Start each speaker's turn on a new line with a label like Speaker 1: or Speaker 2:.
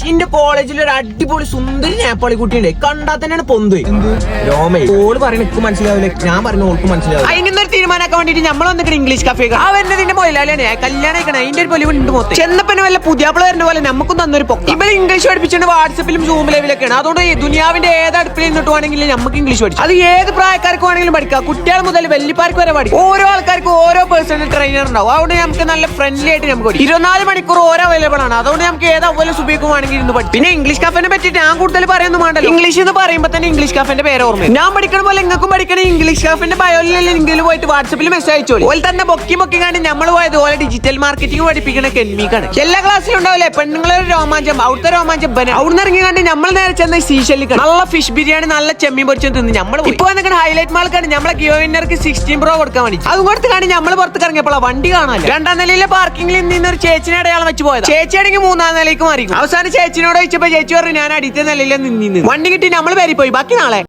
Speaker 1: എന്റെ കോളേജിൽ ഒരു അടിപൊളി സുന്ദരി നേപ്പാളി കുട്ടിയുണ്ട്. കണ്ടാൽ തന്നെയാണ് പൊന്ത്. രോമേ ഓള് പറയണ എനിക്ക് മനസ്സിലാവില്ല, ഞാൻ പറഞ്ഞ ഓൾക്ക് മനസ്സിലാവും. അതിനൊരു തീരുമാനമാക്കാൻ വേണ്ടിട്ട് നമ്മൾ വന്നിട്ട് ഇംഗ്ലീഷ് കഫേ അവന്റെ മൊയിലാലിയാണ് കല്യാണം കഴിക്കണം. അതിന്റെ ഒരു പൊലിവ് ഉണ്ട് മൊത്തം. ചെന്നപ്പനെ വല്ല പുതിയാപ്പിള വരുന്ന പോലെ നമുക്കും തന്നൊരു പൊക്ക. ഇവര് ഇംഗ്ലീഷ് പഠിപ്പിച്ചിട്ട് വാട്സപ്പിലും സൂം ലൈവിലൊക്കെയാണ്. അതുകൊണ്ട് ദുനിയാവിന്റെ ഏത് അടുപ്പിൽ നിന്നിട്ട് വേണമെങ്കിലും നമുക്ക് ഇംഗ്ലീഷ് പഠിക്കും. അത് ഏത് പ്രായക്കാർക്ക് വേണമെങ്കിലും പഠിക്കാം. കുട്ടികൾ മുതൽ വലിയപ്പാർക്ക് വരെ പഠിക്കും. ഓരോ ആൾക്കാർക്ക് ഓരോ പേഴ്സണൽ ട്രെയിനർ ഉണ്ടാവും. അതുകൊണ്ട് നമുക്ക് നല്ല ഫ്രണ്ട്ലി ആയിട്ട് നമുക്ക് പഠിക്കും. 24 മണിക്കൂർ ഓരോ അവൈലബിൾ ആണ്. അതുകൊണ്ട് നമുക്ക് ഏത് അവലെ സുബിക്കുവാണെങ്കിൽ ഇരുന്ന് പഠിക്കും. പിന്നെ ഇംഗ്ലീഷ് കഫേനെ പറ്റിയിട്ട് ഞാൻ കൂടുതൽ പറയുന്നു വേണ്ടല്ലോ. ഇംഗ്ലീഷ് എന്ന് പറയുമ്പോൾ തന്നെ ഇംഗ്ലീഷ് കഫേന്റെ പേര് ഓർമ്മ. ഞാൻ പഠിക്കണ പോലെ നിങ്ങൾക്കും പഠിക്കണ ഇംഗ്ലീഷ് കഫേന്റെ ബയോയിൽ ലിങ്കിൽ പോയിട്ട് വാട്സപ്പിൽ മെസ്സേജ് അയച്ചോളൂ. അതുപോലെ തന്നെ ബൊക്കി കാണി നമ്മൾ പോയത് പോലെ ഡിജിറ്റൽ മാർക്കറ്റിംഗ് പഠിപ്പിക്കുന്ന കെൻമിക്കാണ്. എല്ലാ ക്ലാസ്സിലും ഉണ്ടാവില്ലേ പെണ്ണുങ്ങളെ രോമാഞ്ചം. അവിടുത്തെ രോമാഞ്ചം അവിടുന്ന് ഇറങ്ങി കണ്ട് നമ്മൾ നേരെ ചെന്ന സീഷലിൽ നല്ല ഫിഷ് ബിരിയാണി നല്ല ചെമ്മീൻ പൊരിച്ചു തിന്ന് നമ്മൾ ഇപ്പൊ നിൽക്കുന്ന ഹൈലൈറ്റ് മാൾക്കാണ് നമ്മളെ ഗിയോ വിന്നർക്ക് 16 Pro കൊടുക്കാൻ വേണ്ടി. അത് കൊടുത്ത് കാണി നമ്മൾ പുറത്ത് ഇറങ്ങിയപ്പോൾ വണ്ടി കാണാൻ 2ാം നിലയിലെ പാർക്കിംഗിൽ നിന്നൊരു ചേച്ചിനെ അടയാളം വെച്ച് പോയത്. ചേച്ചിയാണെങ്കിൽ 3ാം നിലയ്ക്ക് മാറിക്കും. അവസാനം ചേച്ചിനോട് ചോദിച്ചപ്പോ ചേച്ചി പറഞ്ഞു ഞാൻ അടിത്ത നിലയിൽ നിന്ന് വണ്ടി കിട്ടി നമ്മൾ പേരി പോയി. ബാക്കി നാളെ